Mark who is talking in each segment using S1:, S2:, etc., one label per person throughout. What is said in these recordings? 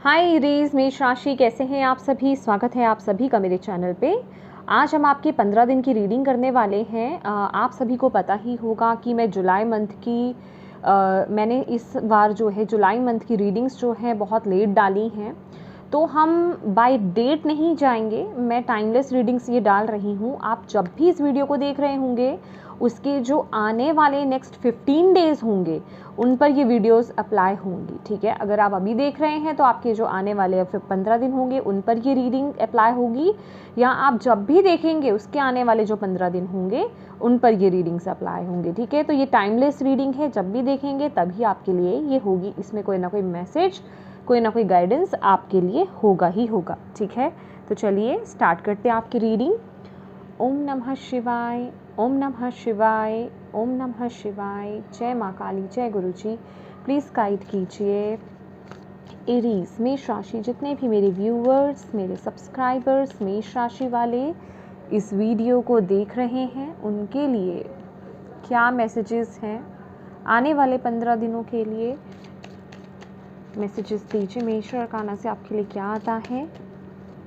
S1: हाय Aries, मेष राशि कैसे हैं आप सभी। स्वागत है आप सभी का मेरे चैनल पे। आज हम आपकी 15 दिन की रीडिंग करने वाले हैं। आप सभी को पता ही होगा कि मैं जुलाई मंथ की मैंने इस बार जो है जुलाई मंथ की रीडिंग्स जो है बहुत लेट डाली हैं, तो हम बाय डेट नहीं जाएंगे। मैं टाइमलेस रीडिंग्स ये डाल रही हूँ। आप जब भी इस वीडियो को देख रहे होंगे उसके जो आने वाले नेक्स्ट 15 डेज़ होंगे उन पर ये वीडियोस अप्लाई होंगी, ठीक है। अगर आप अभी देख रहे हैं तो आपके जो आने वाले फिर 15 दिन होंगे उन पर ये रीडिंग अप्लाई होगी, या आप जब भी देखेंगे उसके आने वाले जो 15 दिन होंगे उन पर ये रीडिंग्स अप्लाई होंगे, ठीक है। तो ये टाइमलेस रीडिंग है, जब भी देखेंगे तभी आपके लिए ये होगी। इसमें कोई ना कोई मैसेज, कोई ना कोई गाइडेंस आपके लिए होगा ही होगा, ठीक है। तो चलिए स्टार्ट करते हैं आपकी रीडिंग। ओम नमः शिवाय, ओम नमः शिवाय, ओम नमः शिवाय। जय माँ काली, जय गुरु जी। प्लीज़ गाइड कीजिए एरीज मेष राशि, जितने भी मेरे व्यूअर्स, मेरे सब्सक्राइबर्स मेष राशि वाले इस वीडियो को देख रहे हैं, उनके लिए क्या मैसेजेस हैं आने वाले 15 दिनों के लिए। मैसेजेस दीजिए। मेष अरकाना से आपके लिए क्या आता है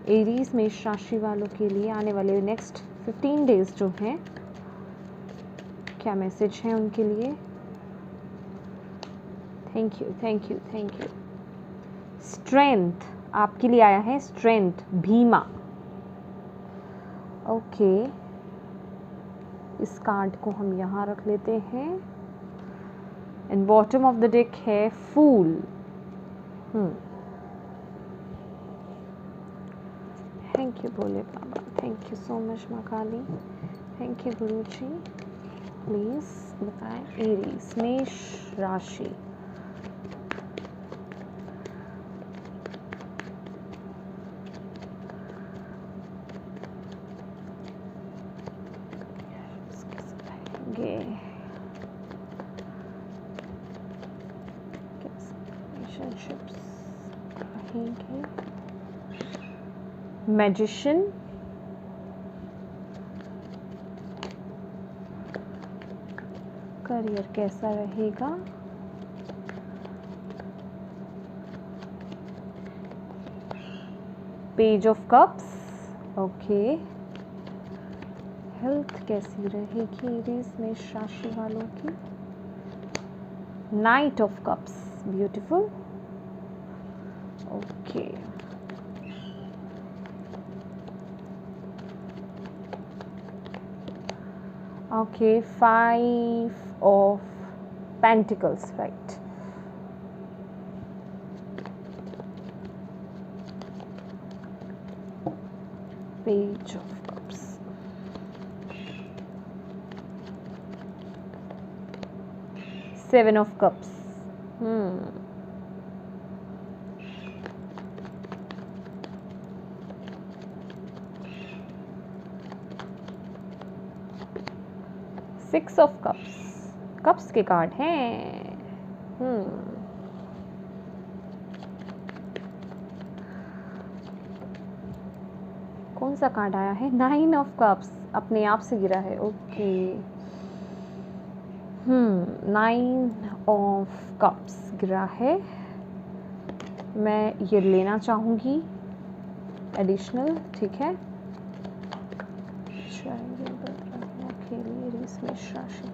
S1: एरीज मेष राशि वालों के लिए आने वाले नेक्स्ट 15 डेज जो हैं, क्या मैसेज हैं उनके लिए। Thank you, thank you, thank you. Strength आपके लिए आया है, स्ट्रेंथ भीमा। ओके, इस कार्ड को हम यहाँ रख लेते हैं। And bottom of the deck है fool. Thank you Bhole Baba, thank you so much माँ Kali, thank you Guru ji. Please बताएं एरीज मेष राशि। रिलेशनशिप्स रहेंगे। मैजिशियन, करियर कैसा रहेगा। Page of cups, okay. Health कैसी रहेगी एरीज मेष राशि वालों की। Night of cups, beautiful, okay. Okay, 5 of pentacles, right. Page of cups, seven of cups, six of cups, cups के कार्ड हैं। कौन सा कार्ड आया है? 9 ऑफ कप्स, अपने आप से गिरा है, ओके। 9 ऑफ कप्स गिरा है। मैं ये लेना चाहूँगी एडिशनल, ठीक है। मेष राशि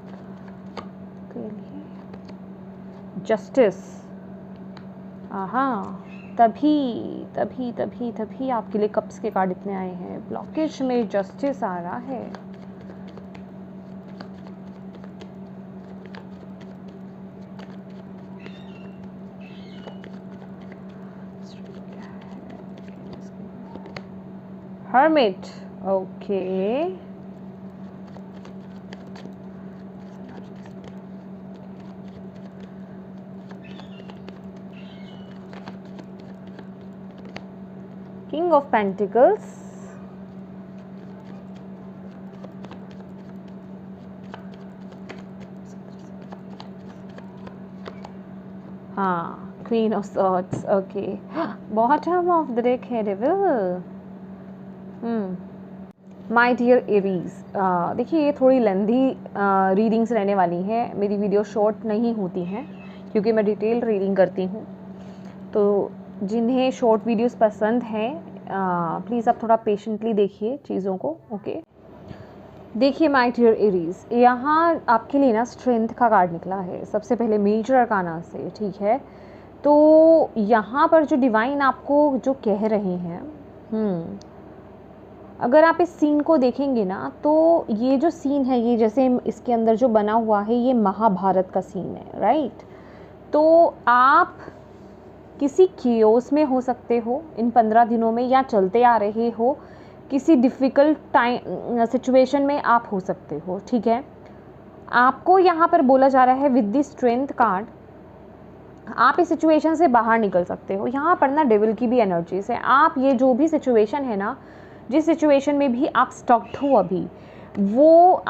S1: के लिए जस्टिस, तभी तभी तभी तभी आपके लिए कप्स के कार्ड इतने आए हैं। ब्लॉकेज में जस्टिस आ रहा है। Hermit, okay. King of pentacles, queen of swords, okay. Bottom of the deck है डेविल। माय डियर एरीज, देखिए ये थोड़ी लेंदी रीडिंग्स रहने वाली हैं। मेरी वीडियो शॉर्ट नहीं होती हैं क्योंकि मैं डिटेल रीडिंग करती हूँ। तो जिन्हें शॉर्ट वीडियोस पसंद हैं प्लीज़ आप थोड़ा पेशेंटली देखिए चीज़ों को। ओके, देखिए माय डियर एरीज, यहाँ आपके लिए ना स्ट्रेंथ का कार्ड निकला है सबसे पहले मेजर अरकाना से, ठीक है। तो यहाँ पर जो डिवाइन आपको जो कह रहे हैं, अगर आप इस सीन को देखेंगे ना तो ये जो सीन है, ये जैसे इसके अंदर जो बना हुआ है ये महाभारत का सीन है, राइट। तो आप किसी कियोस में हो सकते हो इन 15 दिनों में, या चलते आ रहे हो किसी डिफ़िकल्ट टाइम सिचुएशन में आप हो सकते हो, ठीक है। आपको यहाँ पर बोला जा रहा है विद द स्ट्रेंथ कार्ड आप इस सिचुएशन से बाहर निकल सकते हो। यहाँ पर ना डेविल की भी एनर्जीज है। आप ये जो भी सिचुएशन है ना, जिस सिचुएशन में भी आप स्टक्ड हो अभी, वो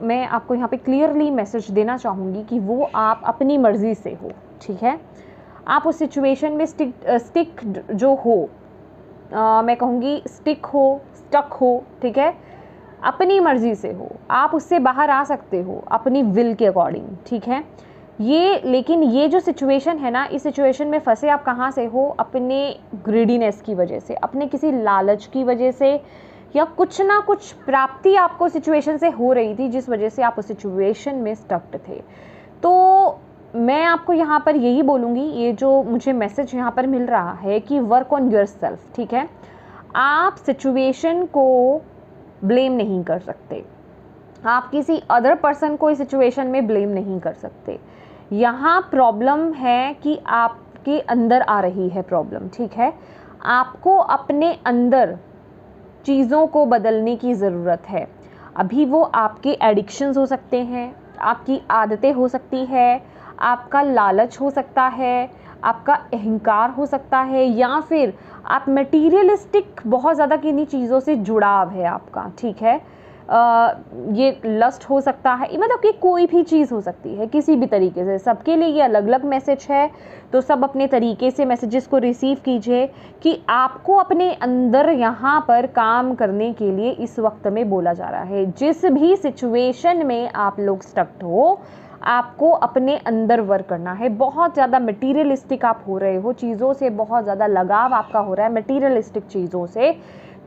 S1: मैं आपको यहाँ पे क्लियरली मैसेज देना चाहूँगी कि वो आप अपनी मर्ज़ी से हो, ठीक है। आप उस सिचुएशन में स्टिक जो हो, मैं कहूँगी स्टिक हो, स्टक हो, ठीक है, अपनी मर्ज़ी से हो, आप उससे बाहर आ सकते हो अपनी विल के अकॉर्डिंग, ठीक है। लेकिन ये जो सिचुएशन है ना, इस सिचुएशन में फंसे आप कहाँ से हो? अपने ग्रीडीनेस की वजह से, अपने किसी लालच की वजह से, या कुछ ना कुछ प्राप्ति आपको सिचुएशन से हो रही थी जिस वजह से आप उस सिचुएशन में स्टक्ड थे। तो मैं आपको यहाँ पर यही बोलूँगी, ये जो मुझे मैसेज यहाँ पर मिल रहा है कि वर्क ऑन योरसेल्फ, ठीक है। आप सिचुएशन को ब्लेम नहीं कर सकते, आप किसी अदर पर्सन को इस सिचुएशन में ब्लेम नहीं कर सकते। यहाँ प्रॉब्लम है कि आपके अंदर आ रही है प्रॉब्लम, ठीक है। आपको अपने अंदर चीज़ों को बदलने की ज़रूरत है। अभी वो आपके एडिक्शंस हो सकते हैं, आपकी आदतें हो सकती है, आपका लालच हो सकता है, आपका अहंकार हो सकता है, या फिर आप मटीरियलिस्टिक बहुत ज़्यादा किन्हीं चीज़ों से जुड़ाव है आपका, ठीक है। ये लस्ट हो सकता है, मतलब कि कोई भी चीज़ हो सकती है किसी भी तरीके से। सबके लिए ये अलग अलग मैसेज है, तो सब अपने तरीके से मैसेजेस को रिसीव कीजिए कि आपको अपने अंदर यहाँ पर काम करने के लिए इस वक्त में बोला जा रहा है। जिस भी सिचुएशन में आप लोग स्टक्ड हो, आपको अपने अंदर वर्क करना है। बहुत ज़्यादा मटीरियलिस्टिक आप हो रहे हो, चीज़ों से बहुत ज़्यादा लगाव आपका हो रहा है, मटीरियलिस्टिक चीज़ों से,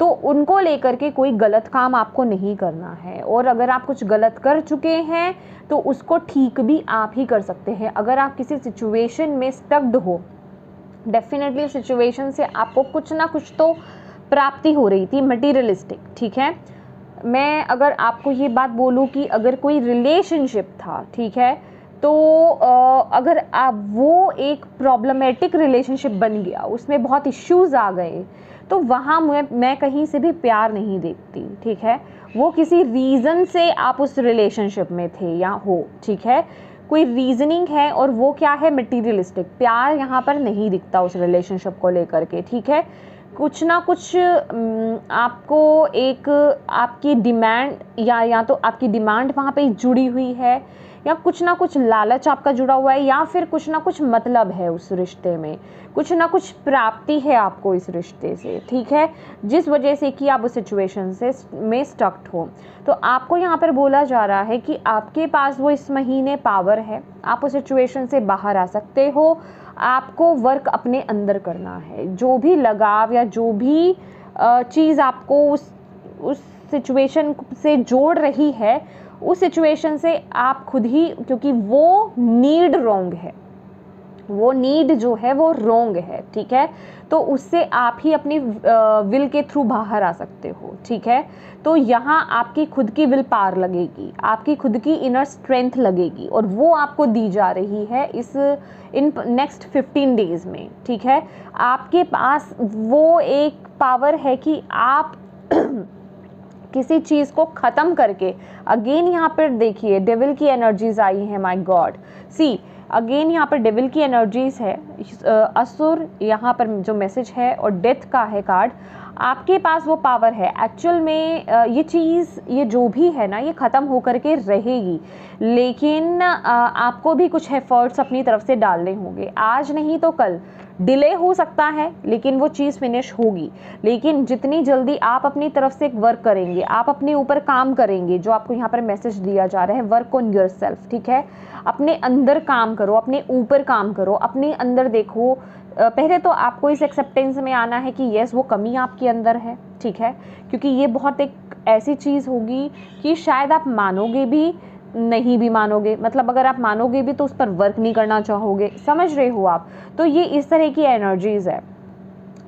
S1: तो उनको लेकर के कोई गलत काम आपको नहीं करना है। और अगर आप कुछ गलत कर चुके हैं तो उसको ठीक भी आप ही कर सकते हैं। अगर आप किसी सिचुएशन में स्टक्ड हो, डेफिनेटली सिचुएशन से आपको कुछ ना कुछ तो प्राप्ति हो रही थी मटीरियलिस्टिक, ठीक है। मैं अगर आपको ये बात बोलूँ कि अगर कोई रिलेशनशिप था, ठीक है, तो अगर आप वो एक प्रॉब्लमेटिक रिलेशनशिप बन गया, उसमें बहुत इश्यूज़ आ गए, तो वहाँ मैं कहीं से भी प्यार नहीं देखती, ठीक है। वो किसी रीज़न से आप उस रिलेशनशिप में थे या हो, ठीक है, कोई रीजनिंग है, और वो क्या है? मटीरियलिस्टिक। प्यार यहाँ पर नहीं दिखता उस रिलेशनशिप को लेकर के, ठीक है। कुछ ना कुछ आपको एक आपकी डिमांड, या तो आपकी डिमांड वहाँ पे जुड़ी हुई है, या कुछ ना कुछ लालच आपका जुड़ा हुआ है, या फिर कुछ ना कुछ मतलब है उस रिश्ते में, कुछ ना कुछ प्राप्ति है आपको इस रिश्ते से, ठीक है, जिस वजह से कि आप उस सिचुएशन से में स्टक्ड हो। तो आपको यहाँ पर बोला जा रहा है कि आपके पास वो इस महीने पावर है, आप उस सिचुएशन से बाहर आ सकते हो। आपको वर्क अपने अंदर करना है। जो भी लगाव या जो भी चीज़ आपको उस सिचुएशन से जोड़ रही है, उस सिचुएशन से आप खुद ही, क्योंकि वो नीड रॉन्ग है, वो नीड जो है वो रॉन्ग है, ठीक है, तो उससे आप ही अपनी विल के थ्रू बाहर आ सकते हो, ठीक है। तो यहाँ आपकी खुद की विल पावर लगेगी, आपकी खुद की इनर स्ट्रेंथ लगेगी, और वो आपको दी जा रही है इन नेक्स्ट 15 डेज़ में, ठीक है। आपके पास वो एक पावर है कि आप किसी चीज़ को ख़त्म करके, अगेन यहाँ पर देखिए डेविल की एनर्जीज आई हैं, माय गॉड, सी अगेन यहाँ पर डेविल की एनर्जीज है, असुर यहाँ पर जो मैसेज है, और डेथ का है कार्ड। आपके पास वो पावर है एक्चुअल में। ये चीज़, ये जो भी है ना, ये ख़त्म होकर के रहेगी, लेकिन आपको भी कुछ एफर्ट्स अपनी तरफ से डालने होंगे। आज नहीं तो कल डिले हो सकता है, लेकिन वो चीज़ फिनिश होगी। लेकिन जितनी जल्दी आप अपनी तरफ से वर्क करेंगे, आप अपने ऊपर काम करेंगे, जो आपको यहाँ पर मैसेज दिया जा रहा है, वर्क ऑन योरसेल्फ, ठीक है। अपने अंदर काम करो, अपने ऊपर काम करो, अपने अंदर देखो, पहले तो आपको इस एक्सेप्टेंस में आना है कि यस वो कमी आपके अंदर है, ठीक है, क्योंकि ये बहुत एक ऐसी चीज़ होगी कि शायद आप मानोगे भी नहीं भी मानोगे, मतलब अगर आप मानोगे भी तो उस पर वर्क नहीं करना चाहोगे, समझ रहे हो आप। तो ये इस तरह की एनर्जीज़ है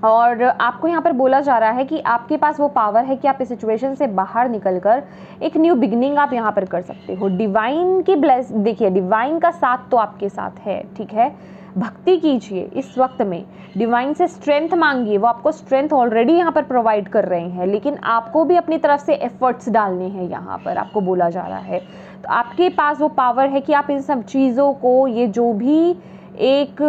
S1: और आपको यहाँ पर बोला जा रहा है कि आपके पास वो पावर है कि आप इस सिचुएशन से बाहर निकलकर एक न्यू बिगनिंग आप यहाँ पर कर सकते हो। डिवाइन की ब्लेस, देखिए डिवाइन का साथ तो आपके साथ है, ठीक है, भक्ति कीजिए इस वक्त में, डिवाइन से स्ट्रेंथ मांगिए, वो आपको स्ट्रेंथ ऑलरेडी यहाँ पर प्रोवाइड कर रहे हैं, लेकिन आपको भी अपनी तरफ से एफर्ट्स डालने हैं, यहाँ पर आपको बोला जा रहा है। तो आपके पास वो पावर है कि आप इन सब चीज़ों को, ये जो भी एक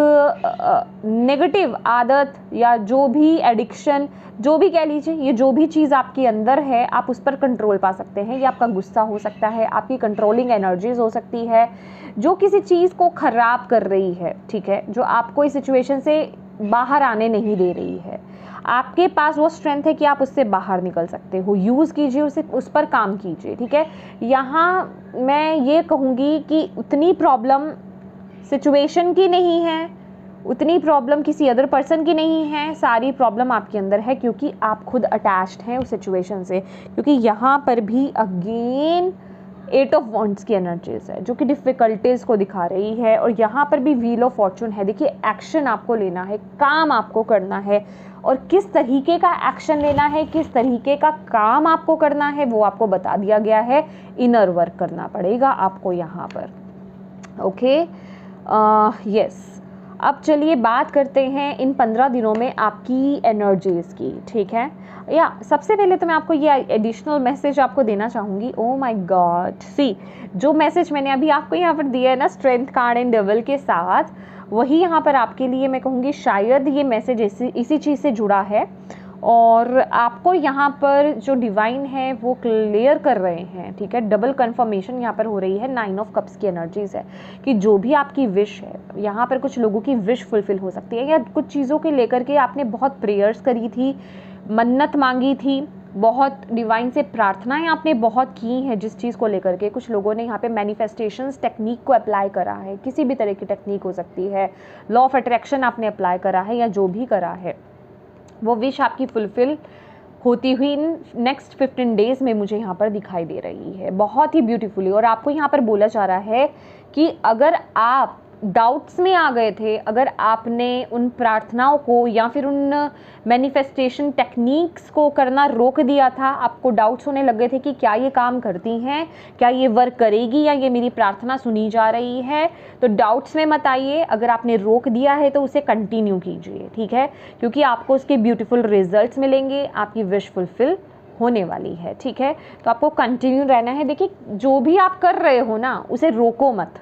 S1: नेगेटिव आदत या जो भी एडिक्शन, जो भी कह लीजिए, ये जो भी चीज़ आपके अंदर है आप उस पर कंट्रोल पा सकते हैं। ये आपका गुस्सा हो सकता है, आपकी कंट्रोलिंग एनर्जीज हो सकती है जो किसी चीज़ को ख़राब कर रही है, ठीक है, जो आपको इस सिचुएशन से बाहर आने नहीं दे रही है। आपके पास वो स्ट्रेंथ है कि आप उससे बाहर निकल सकते हो, यूज़ कीजिए उसे, उस पर काम कीजिए, ठीक है। यहाँ मैं ये कहूँगी कि उतनी प्रॉब्लम सिचुएशन की नहीं है, उतनी प्रॉब्लम किसी अदर पर्सन की नहीं है, सारी प्रॉब्लम आपके अंदर है क्योंकि आप खुद अटैच्ड हैं उस सिचुएशन से। क्योंकि यहाँ पर भी अगेन 8 ऑफ वॉन्ड्स की एनर्जीज है जो कि डिफ़िकल्टीज़ को दिखा रही है और यहाँ पर भी व्हील ऑफ फॉर्चून है। देखिए एक्शन आपको लेना है, काम आपको करना है और किस तरीके का एक्शन लेना है, किस तरीके का काम आपको करना है वो आपको बता दिया गया है। इनर वर्क करना पड़ेगा आपको यहाँ पर, ओके। यस, अब चलिए बात करते हैं इन 15 दिनों में आपकी एनर्जीज़ की, ठीक है। या सबसे पहले तो मैं आपको ये एडिशनल मैसेज आपको देना चाहूँगी। ओह माय गॉड, सी जो मैसेज मैंने अभी आपको यहाँ पर दिया है ना, स्ट्रेंथ कार्ड एंड डेविल के साथ, वही यहाँ पर आपके लिए मैं कहूँगी शायद ये मैसेज इसी चीज़ से जुड़ा है और आपको यहाँ पर जो डिवाइन है वो क्लियर कर रहे हैं, ठीक है। डबल कंफर्मेशन यहाँ पर हो रही है। 9 ऑफ कप्स की एनर्जीज है कि जो भी आपकी विश है, यहाँ पर कुछ लोगों की विश फुलफिल हो सकती है या कुछ चीज़ों के लेकर के आपने बहुत प्रेयर्स करी थी, मन्नत मांगी थी, बहुत डिवाइन से प्रार्थनाएं आपने बहुत की हैं जिस चीज़ को लेकर के। कुछ लोगों ने यहाँ पे मैनिफेस्टेशंस टेक्निक को अप्लाई करा है, किसी भी तरह की टेक्निक हो सकती है, लॉ ऑफ अट्रैक्शन आपने अप्लाई करा है या जो भी करा है, वो विश आपकी फुलफिल होती हुई नेक्स्ट 15 डेज़ में मुझे यहाँ पर दिखाई दे रही है, बहुत ही ब्यूटीफुली। और आपको यहाँ पर बोला जा रहा है कि अगर आप डाउट्स में आ गए थे, अगर आपने उन प्रार्थनाओं को या फिर उन मैनिफेस्टेशन टेक्निक्स को करना रोक दिया था, आपको डाउट्स होने लगे थे कि क्या ये काम करती हैं, क्या ये वर्क करेगी या ये मेरी प्रार्थना सुनी जा रही है, तो डाउट्स में मत आइए। अगर आपने रोक दिया है तो उसे कंटिन्यू कीजिए, ठीक है, क्योंकि आपको उसके ब्यूटीफुल रिजल्ट्स मिलेंगे, आपकी विश फुलफिल होने वाली है, ठीक है। तो आपको कंटिन्यू रहना है। देखिए जो भी आप कर रहे हो ना उसे रोको मत,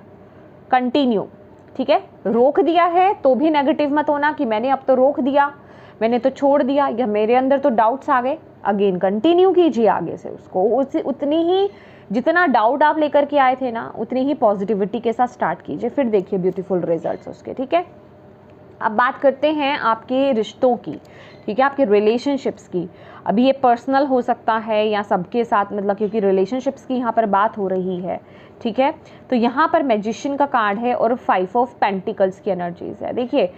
S1: कंटिन्यू, ठीक है। रोक दिया है तो भी नेगेटिव मत होना कि मैंने अब तो रोक दिया, मैंने तो छोड़ दिया या मेरे अंदर तो डाउट्स आ गए। अगेन कंटिन्यू कीजिए आगे से उसको, उतनी ही जितना डाउट आप लेकर के आए थे ना उतनी ही पॉजिटिविटी के साथ स्टार्ट कीजिए, फिर देखिए ब्यूटीफुल रिजल्ट्स उसके, ठीक है। अब बात करते हैं आपके रिश्तों की, ठीक है, आपके रिलेशनशिप्स की। अभी ये पर्सनल हो सकता है या सबके साथ, मतलब क्योंकि रिलेशनशिप्स की यहाँ पर बात हो रही है, ठीक है। तो यहाँ पर मैजिशियन का कार्ड है और 5 ऑफ पेंटिकल्स की एनर्जीज है। देखिए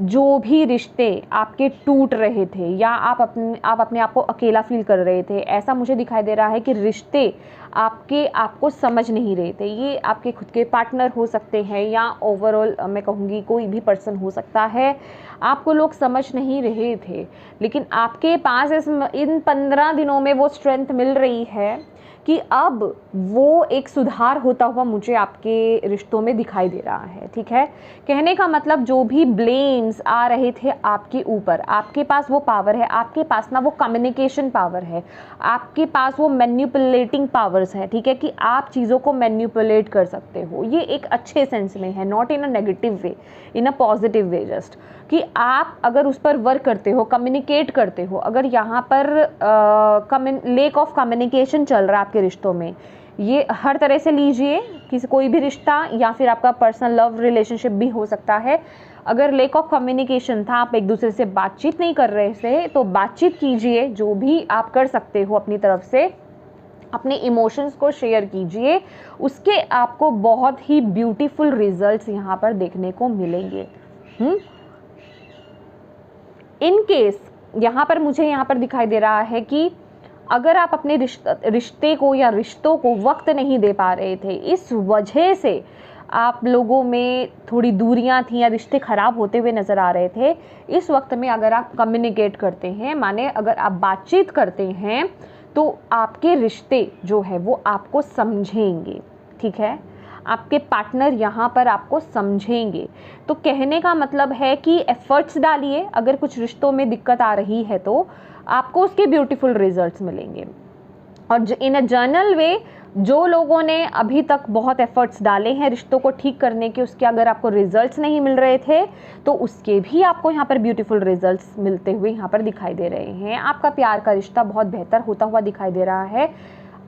S1: जो भी रिश्ते आपके टूट रहे थे या आप अपने आप को अकेला फील कर रहे थे, ऐसा मुझे दिखाई दे रहा है कि रिश्ते आपको समझ नहीं रहे थे। ये आपके खुद के पार्टनर हो सकते हैं या ओवरऑल मैं कहूँगी कोई भी पर्सन हो सकता है, आपको लोग समझ नहीं रहे थे, लेकिन आपके पास इन 15 दिनों में वो स्ट्रेंथ मिल रही है कि अब वो एक सुधार होता हुआ मुझे आपके रिश्तों में दिखाई दे रहा है, ठीक है। कहने का मतलब जो भी ब्लेम्स आ रहे थे आपके ऊपर, आपके पास वो पावर है, आपके पास ना वो कम्युनिकेशन पावर है, आपके पास वो मैन्युपुलेटिंग पावर्स है, ठीक है, कि आप चीज़ों को मैन्युपुलेट कर सकते हो। ये एक अच्छे सेंस में है, not in a negative way, in a positive way, just कि आप अगर उस पर वर्क करते हो, कम्युनिकेट करते हो। अगर यहाँ पर लेक ऑफ कम्युनिकेशन चल रहा है आपके रिश्तों में, ये हर तरह से लीजिए, किसी कोई भी रिश्ता या फिर आपका पर्सनल लव रिलेशनशिप भी हो सकता है। अगर लेक ऑफ कम्युनिकेशन था, आप एक दूसरे से बातचीत नहीं कर रहे थे, तो बातचीत कीजिए, जो भी आप कर सकते हो अपनी तरफ से, अपने इमोशंस को शेयर कीजिए, उसके आपको बहुत ही ब्यूटीफुल रिजल्ट्स यहाँ पर देखने को मिलेंगे। इन केस यहाँ पर मुझे यहाँ पर दिखाई दे रहा है कि अगर आप अपने रिश्ते को या रिश्तों को वक्त नहीं दे पा रहे थे, इस वजह से आप लोगों में थोड़ी दूरियां थी या रिश्ते ख़राब होते हुए नज़र आ रहे थे, इस वक्त में अगर आप कम्युनिकेट करते हैं, माने अगर आप बातचीत करते हैं, तो आपके रिश्ते जो है वो आपको समझेंगे। ठीक है, आपके पार्टनर यहाँ पर आपको समझेंगे। तो कहने का मतलब है कि एफर्ट्स डालिए, अगर कुछ रिश्तों में दिक्कत आ रही है तो आपको उसके ब्यूटीफुल रिजल्ट्स मिलेंगे। और इन अ जनरल वे, जो लोगों ने अभी तक बहुत एफर्ट्स डाले हैं रिश्तों को ठीक करने के, उसके अगर आपको रिजल्ट्स नहीं मिल रहे थे तो उसके भी आपको यहाँ पर ब्यूटीफुल रिजल्ट्स मिलते हुए यहाँ पर दिखाई दे रहे हैं। आपका प्यार का रिश्ता बहुत बेहतर होता हुआ दिखाई दे रहा है।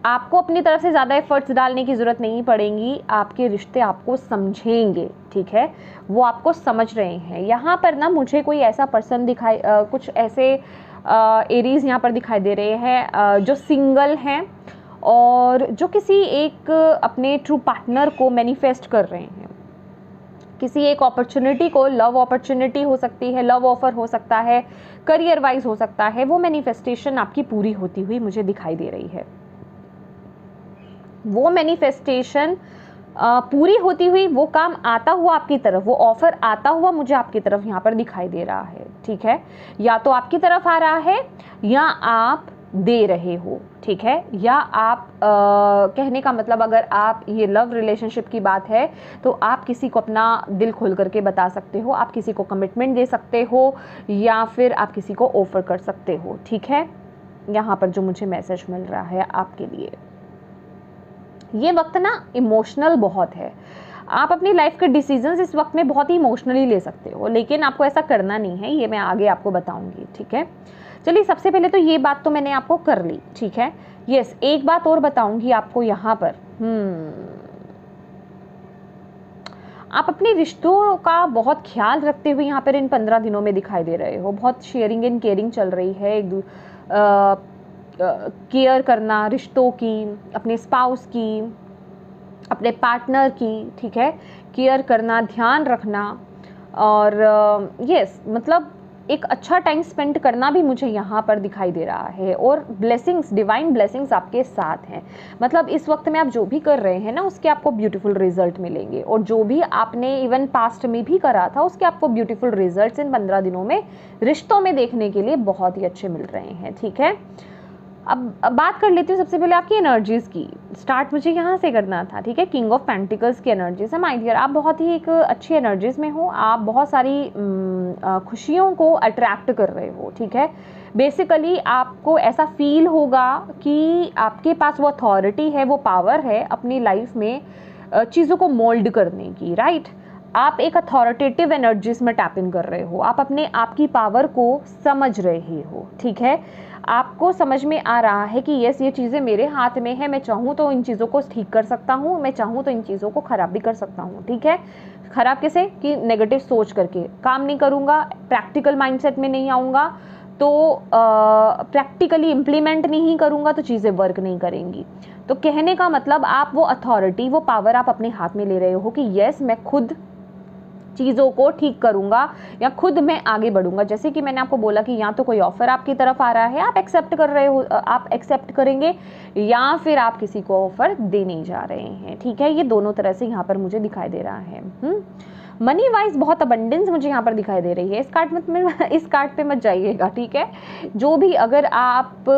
S1: आपको अपनी तरफ से ज़्यादा एफर्ट्स डालने की ज़रूरत नहीं पड़ेगी, आपके रिश्ते आपको समझेंगे। ठीक है, वो आपको समझ रहे हैं। यहाँ पर ना मुझे कोई ऐसा पर्सन दिखाई कुछ ऐसे एरीज यहाँ पर दिखाई दे रहे हैं जो सिंगल हैं और जो किसी एक अपने ट्रू पार्टनर को मैनिफेस्ट कर रहे हैं। किसी एक अपॉर्चुनिटी को, लव अपॉर्चुनिटी हो सकती है, लव ऑफर हो सकता है, करियर वाइज हो सकता है, वो मैनिफेस्टेशन आपकी पूरी होती हुई मुझे दिखाई दे रही है। वो मैनिफेस्टेशन पूरी होती हुई, वो काम आता हुआ आपकी तरफ, वो ऑफर आता हुआ मुझे आपकी तरफ यहाँ पर दिखाई दे रहा है। ठीक है, या तो आपकी तरफ आ रहा है या आप दे रहे हो। ठीक है, या आप कहने का मतलब अगर आप ये लव रिलेशनशिप की बात है तो आप किसी को अपना दिल खोल करके बता सकते हो, आप किसी को कमिटमेंट दे सकते हो या फिर आप किसी को ऑफर कर सकते हो। ठीक है, यहाँ पर जो मुझे मैसेज मिल रहा है आपके लिए, ये वक्त ना इमोशनल बहुत है। आप अपनी लाइफ के डिसीजंस इस वक्त में बहुत ही इमोशनली ले सकते हो, लेकिन आपको ऐसा करना नहीं है, ये मैं आगे आपको बताऊंगी। ठीक है, चलिए सबसे पहले तो ये बात तो मैंने आपको कर ली। ठीक है, यस, एक बात और बताऊंगी आपको यहाँ पर। आप अपने रिश्तों का बहुत ख्याल रखते हुए यहाँ पर इन 15 दिनों में दिखाई दे रहे हो। बहुत शेयरिंग एंड केयरिंग चल रही है, केयर करना रिश्तों की, अपने स्पाउस की, अपने पार्टनर की। ठीक है, केयर करना, ध्यान रखना और यस, मतलब एक अच्छा टाइम स्पेंड करना भी मुझे यहाँ पर दिखाई दे रहा है। और ब्लेसिंग्स, डिवाइन ब्लेसिंग्स आपके साथ हैं। मतलब इस वक्त में आप जो भी कर रहे हैं ना, उसके आपको ब्यूटीफुल रिजल्ट मिलेंगे, और जो भी आपने इवन पास्ट में भी करा था उसके आपको ब्यूटीफुल रिजल्ट्स इन 15 दिनों में रिश्तों में देखने के लिए बहुत ही अच्छे मिल रहे हैं। ठीक है, अब बात कर लेती हूँ सबसे पहले आपकी एनर्जीज़ की। स्टार्ट मुझे यहाँ से करना था। ठीक है, किंग ऑफ पेंटिकल्स की एनर्जीज है माय डियर। आप बहुत ही एक अच्छी एनर्जीज में हो, आप बहुत सारी खुशियों को अट्रैक्ट कर रहे हो। ठीक है, बेसिकली आपको ऐसा फील होगा कि आपके पास वो अथॉरिटी है, वो पावर है अपनी लाइफ में चीज़ों को मोल्ड करने की। राइट, आप एक अथॉरिटेटिव एनर्जीज में टैप इन कर रहे हो, आप अपने आप की पावर को समझ रहे हो। ठीक है, आपको समझ में आ रहा है कि यस, ये चीज़ें मेरे हाथ में है, मैं चाहूँ तो इन चीज़ों को ठीक कर सकता हूँ, मैं चाहूँ तो इन चीज़ों को ख़राब भी कर सकता हूँ। ठीक है, ख़राब कैसे कि नेगेटिव सोच करके काम नहीं करूँगा, प्रैक्टिकल माइंडसेट में नहीं आऊँगा, तो प्रैक्टिकली इम्प्लीमेंट नहीं करूँगा तो चीज़ें वर्क नहीं करेंगी। तो कहने का मतलब आप वो अथॉरिटी, वो पावर आप अपने हाथ में ले रहे हो कि यस, मैं खुद चीज़ों को ठीक करूँगा या खुद मैं आगे बढ़ूँगा। जैसे कि मैंने आपको बोला कि या तो कोई ऑफ़र आपकी तरफ आ रहा है, आप एक्सेप्ट कर रहे हो, आप एक्सेप्ट करेंगे, या फिर आप किसी को ऑफ़र देने जा रहे हैं। ठीक है, ये दोनों तरह से यहाँ पर मुझे दिखाई दे रहा है। मनी वाइज बहुत अबंडेंस मुझे यहाँ पर दिखाई दे रही है। इस कार्ड पे मत जाइएगा। ठीक है, जो भी अगर आप